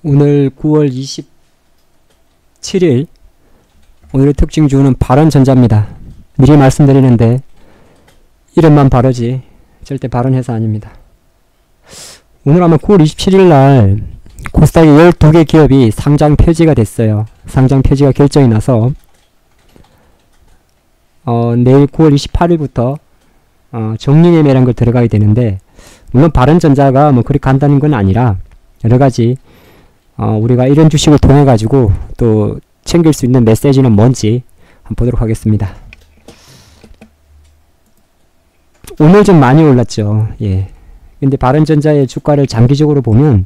오늘 9월 27일 오늘의 특징 주는 발언전자입니다. 미리 말씀드리는데 이름만 바르지 절대 발언회사 아닙니다. 오늘 아마 9월 27일 날 코스닥의 12개 기업이 상장 폐지가 됐어요. 상장 폐지가 결정이 나서 내일 9월 28일부터 정리매매라는 걸 들어가게 되는데, 물론 발언전자가 뭐 그리 간단한 건 아니라 여러가지 우리가 이런 주식을 통해 가지고 또 챙길 수 있는 메시지는 뭔지 한번 보도록 하겠습니다. 오늘 좀 많이 올랐죠. 예. 근데 발언전자의 주가를 장기적으로 보면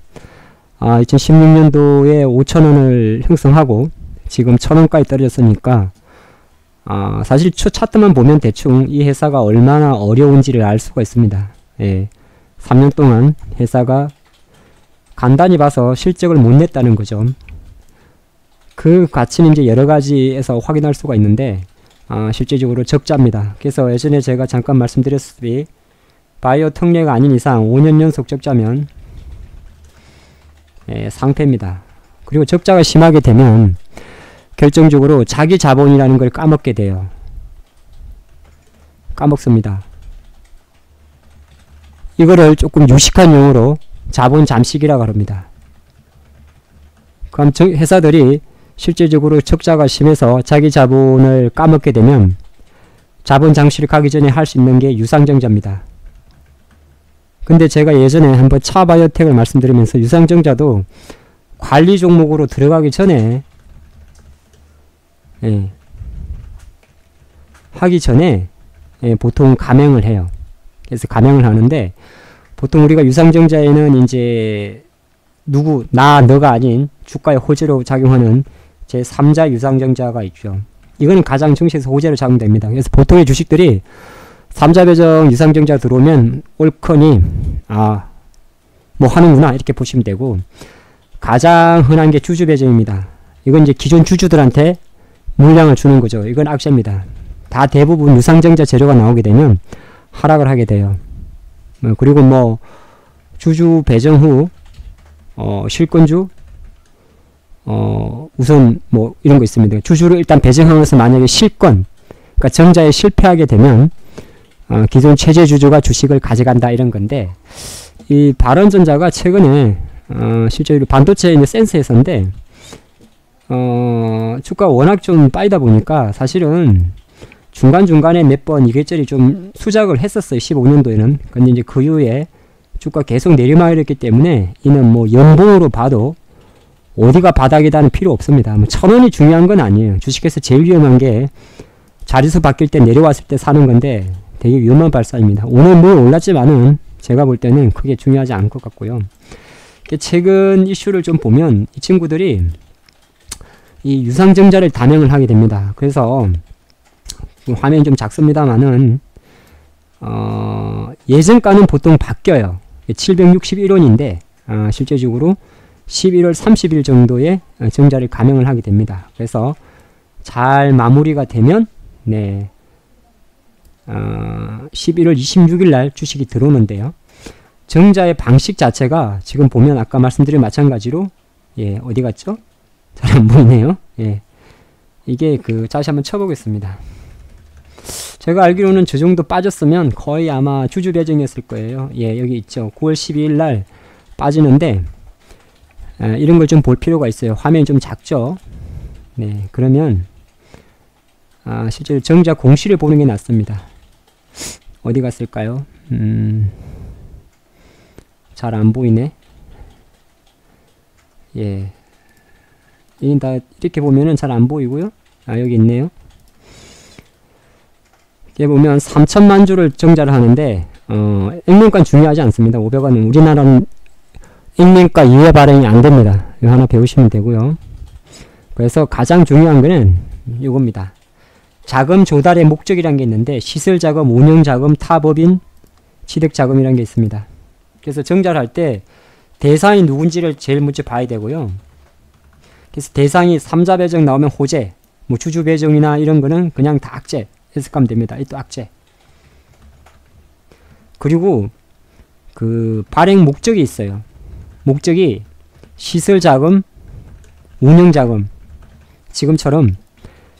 2016년도에 5,000원을 형성하고 지금 1,000원까지 떨어졌으니까 사실 차트만 보면 대충 이 회사가 얼마나 어려운지를 알 수가 있습니다. 예. 3년 동안 회사가 간단히 봐서 실적을 못 냈다는 거죠. 그 가치는 이제 여러 가지에서 확인할 수가 있는데 실제적으로 적자입니다. 그래서 예전에 제가 잠깐 말씀드렸으니 바이오 특례가 아닌 이상 5년 연속 적자면 상패입니다. 그리고 적자가 심하게 되면 결정적으로 자기 자본이라는 걸 까먹게 돼요. 까먹습니다. 이거를 조금 유식한 용어로 자본 잠식이라고 합니다. 그럼 회사들이 실제적으로 적자가 심해서 자기 자본을 까먹게 되면 자본 잠식을 가기 전에 할 수 있는 게 유상증자입니다. 근데 제가 예전에 한번 차바이오텍을 말씀드리면서 유상증자도 관리 종목으로 들어가기 전에 하기 전에 보통 감행을 해요. 그래서 감행을 하는데 보통 우리가 유상증자에는 이제 너가 아닌 주가의 호재로 작용하는 제3자 유상증자가 있죠. 이거는 가장 증시에서 호재로 작용됩니다. 그래서 보통의 주식들이 3자 배정 유상증자 들어오면 옳거니 뭐 하는구나 이렇게 보시면 되고, 가장 흔한 게 주주 배정입니다. 이건 이제 기존 주주들한테 물량을 주는 거죠. 이건 악재입니다. 다 대부분 유상증자 재료가 나오게 되면 하락을 하게 돼요. 그리고 뭐 주주 배정 후 실권주 우선 뭐 이런 거 있습니다. 주주를 일단 배정하면서 만약에 실권, 그러니까 정자에 실패하게 되면 기존 체제 주주가 주식을 가져간다 이런 건데, 이 발언전자가 최근에 실제로 반도체 센서 회사인데 주가가 워낙 좀 빠이다 보니까 사실은 중간중간에 몇 번 이래저래 좀 수작을 했었어요. 15년도에는. 근데 이제 그 이후에 주가 계속 내리막이었기 때문에 이는 뭐 연봉으로 봐도 어디가 바닥이다는 필요 없습니다. 뭐 1,000원이 중요한 건 아니에요. 주식에서 제일 위험한 게 자리수 바뀔 때 내려왔을 때 사는 건데 되게 위험한 발상입니다. 오늘 뭐 올랐지만은 제가 볼 때는 크게 중요하지 않을 것 같고요. 최근 이슈를 좀 보면 이 친구들이 이 유상증자를 단행을 하게 됩니다. 그래서 화면이 좀 작습니다만은 예전가는 보통 바뀌어요. 761원인데 실제적으로 11월 30일 정도에 증자를 감행을 하게 됩니다. 그래서 잘 마무리가 되면 11월 26일 날 주식이 들어오는데요. 증자의 방식 자체가 지금 보면 아까 말씀드린 마찬가지로 어디 갔죠? 잘 안 보이네요. 이게 다시 한번 쳐보겠습니다. 제가 알기로는 저 정도 빠졌으면 거의 아마 주주 배정이었을 거예요. 여기 있죠. 9월 12일 날 빠지는데 이런 걸 좀 볼 필요가 있어요. 화면이 좀 작죠. 그러면 실제로 정자 공시를 보는 게 낫습니다. 어디 갔을까요? 잘 안 보이네. 다 이렇게 보면은 잘 안 보이고요. 여기 있네요. 이렇게 보면 3천만 주를 정자를 하는데 액면가 중요하지 않습니다. 500원은 우리나라는 액면가 이해 발행이 안 됩니다. 이거 하나 배우시면 되고요. 그래서 가장 중요한 거는 이겁니다. 자금 조달의 목적이라는 게 있는데 시설자금, 운영자금, 타법인, 취득자금이라는 게 있습니다. 그래서 정자를 할 때 대상이 누군지를 제일 먼저 봐야 되고요. 그래서 대상이 3자 배정 나오면 호재, 뭐 주주 배정이나 이런 거는 그냥 다 악재 해석하면 됩니다. 이 또 악재. 그리고 그 발행 목적이 있어요. 목적이 시설자금, 운영자금, 지금처럼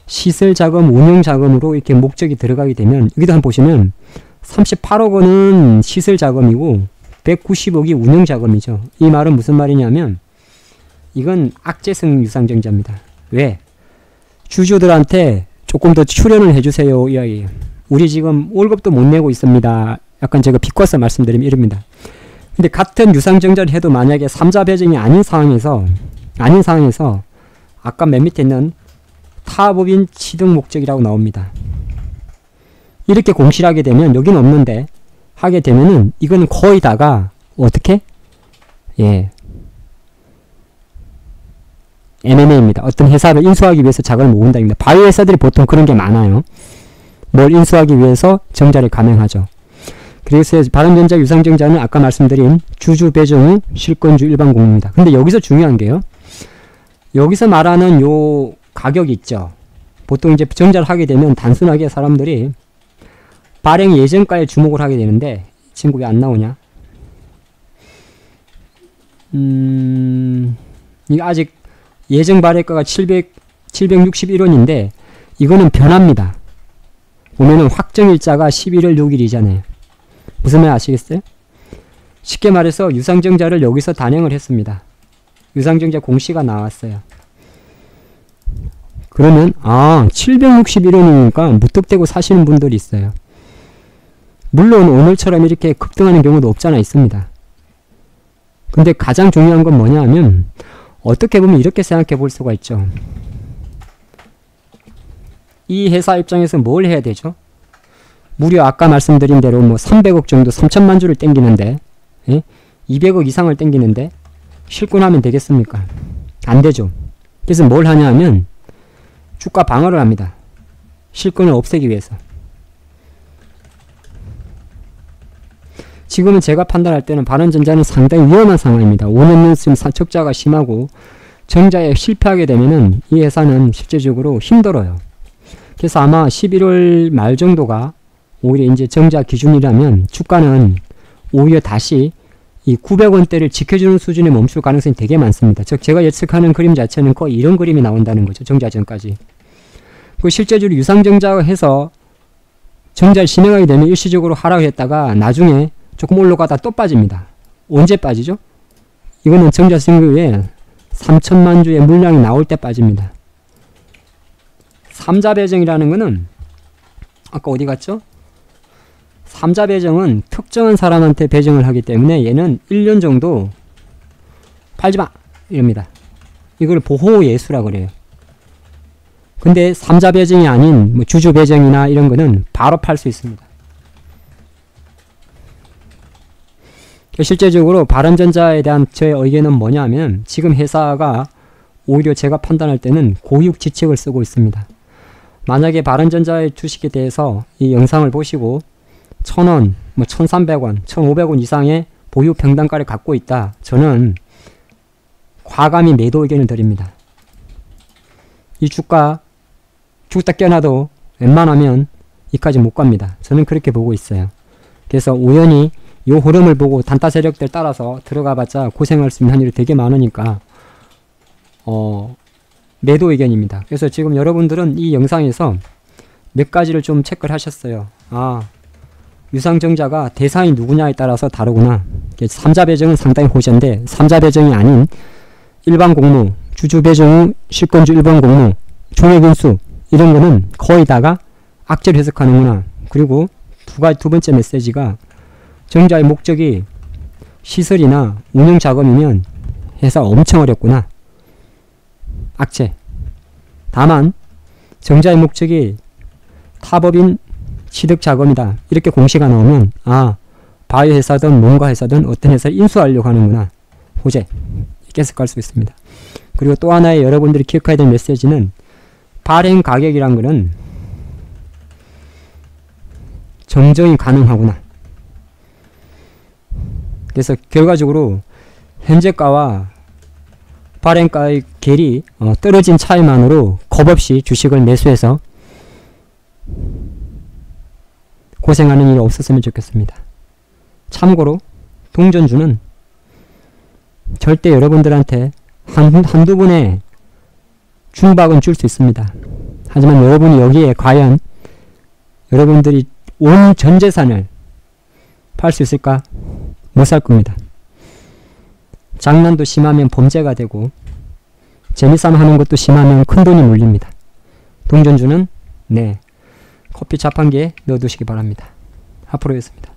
시설자금, 운영자금으로 이렇게 목적이 들어가게 되면 여기도 한번 보시면 38억 원은 시설자금이고 190억이 운영자금이죠. 이 말은 무슨 말이냐면 이건 악재성 유상증자입니다. 왜? 주주들한테 조금 더 출연을 해주세요 이야기예요. 우리 지금 월급도 못 내고 있습니다. 약간 제가 비꼬아서 말씀드리면 이럽니다. 근데 같은 유상증자를 해도 만약에 3자 배정이 아닌 상황에서 아까 맨 밑에 있는 타법인 취득 목적이라고 나옵니다. 이렇게 공시를 하게 되면 여기는 없는데 하게 되면은 이거는 거의 다가 어떻게? 예. M&A입니다. 어떤 회사를 인수하기 위해서 자금을 모은다입니다. 바이오 회사들이 보통 그런 게 많아요. 뭘 인수하기 위해서 정자를 감행하죠. 그래서 바람전자 유상증자는 아까 말씀드린 주주 배정 후 실권주 일반 공모입니다. 근데 여기서 중요한 게요. 여기서 말하는 요 가격이 있죠. 보통 이제 정자를 하게 되면 단순하게 사람들이 발행 예정가에 주목을 하게 되는데 이 친구 왜 안 나오냐? 이거 아직 예정 발행가가 761원인데 이거는 변합니다. 보면은 확정일자가 11월 6일이잖아요. 무슨 말 아시겠어요? 쉽게 말해서 유상증자를 여기서 단행을 했습니다. 유상증자 공시가 나왔어요. 그러면 761원이니까 무턱대고 사시는 분들이 있어요. 물론 오늘처럼 이렇게 급등하는 경우도 없잖아 있습니다. 근데 가장 중요한 건 뭐냐 하면 어떻게 보면 이렇게 생각해 볼 수가 있죠. 이 회사 입장에서 뭘 해야 되죠? 무려 아까 말씀드린 대로 뭐 300억 정도 3천만 주를 땡기는데 200억 이상을 땡기는데 실권하면 되겠습니까? 안 되죠. 그래서 뭘 하냐 하면 주가 방어를 합니다. 실권을 없애기 위해서. 지금은 제가 판단할 때는 바른전자는 상당히 위험한 상황입니다. 5년 쯤 적자가 심하고 정자에 실패하게 되면은 이 회사는 실제적으로 힘들어요. 그래서 아마 11월 말 정도가 오히려 이제 정자 기준이라면 주가는 오히려 다시 이 900원대를 지켜주는 수준에 멈출 가능성이 되게 많습니다. 즉 제가 예측하는 그림 자체는 거의 이런 그림이 나온다는 거죠. 정자 전까지. 그 실제적으로 유상정자가 해서 정자를 진행하게 되면 일시적으로 하락했다가 나중에 조금 올라가다 또 빠집니다. 언제 빠지죠? 이거는 정자 신규에 3천만 주의 물량이 나올 때 빠집니다. 3자 배정이라는 거는 아까 어디 갔죠? 3자 배정은 특정한 사람한테 배정을 하기 때문에 얘는 1년 정도 팔지마! 이럽니다. 이걸 보호 예수라 그래요. 근데 3자 배정이 아닌 뭐 주주 배정이나 이런 거는 바로 팔 수 있습니다. 실제적으로 바른전자에 대한 저의 의견은 뭐냐면 지금 회사가 오히려 제가 판단할 때는 고육지책을 쓰고 있습니다. 만약에 바른전자의 주식에 대해서 이 영상을 보시고 1,000원, 뭐 1,300원, 1,500원 이상의 보유 평단가를 갖고 있다. 저는 과감히 매도 의견을 드립니다. 이 주가 죽다 깨어나도 웬만하면 이까지 못 갑니다. 저는 그렇게 보고 있어요. 그래서 우연히 요 흐름을 보고 단타 세력들 따라서 들어가봤자 고생할 수 있는 확률이 되게 많으니까 매도 의견입니다. 그래서 지금 여러분들은 이 영상에서 몇 가지를 좀 체크를 하셨어요. 유상정자가 대상이 누구냐에 따라서 다르구나. 3자 배정은 상당히 호재인데 3자 배정이 아닌 일반 공모, 주주 배정 후 실권주 일반 공모, 종액인수 이런 거는 거의 다가 악재를 해석하는구나. 그리고 두 번째 메시지가 정자의 목적이 시설이나 운영자금이면 회사 엄청 어렵구나. 악재. 다만 정자의 목적이 타법인 취득자금이다. 이렇게 공시가 나오면 바이오 회사든 뭔가 회사든 어떤 회사를 인수하려고 하는구나. 호재. 이렇게 해석할 수 있습니다. 그리고 또 하나의 여러분들이 기억해야 될 메시지는 발행 가격이란 거는 정정이 가능하구나. 그래서 결과적으로 현재가와 발행가의 갭이 떨어진 차이만으로 겁없이 주식을 매수해서 고생하는 일이 없었으면 좋겠습니다. 참고로 동전주는 절대 여러분들한테 한두 번에 중박은 줄 수 있습니다. 하지만 여러분이 여기에 과연 여러분들이 온 전 재산을 팔 수 있을까? 못 살 겁니다. 장난도 심하면 범죄가 되고 재미삼아 하는 것도 심하면 큰돈이 물립니다. 동전주는 네, 커피 자판기에 넣어두시기 바랍니다. 앞으로였습니다.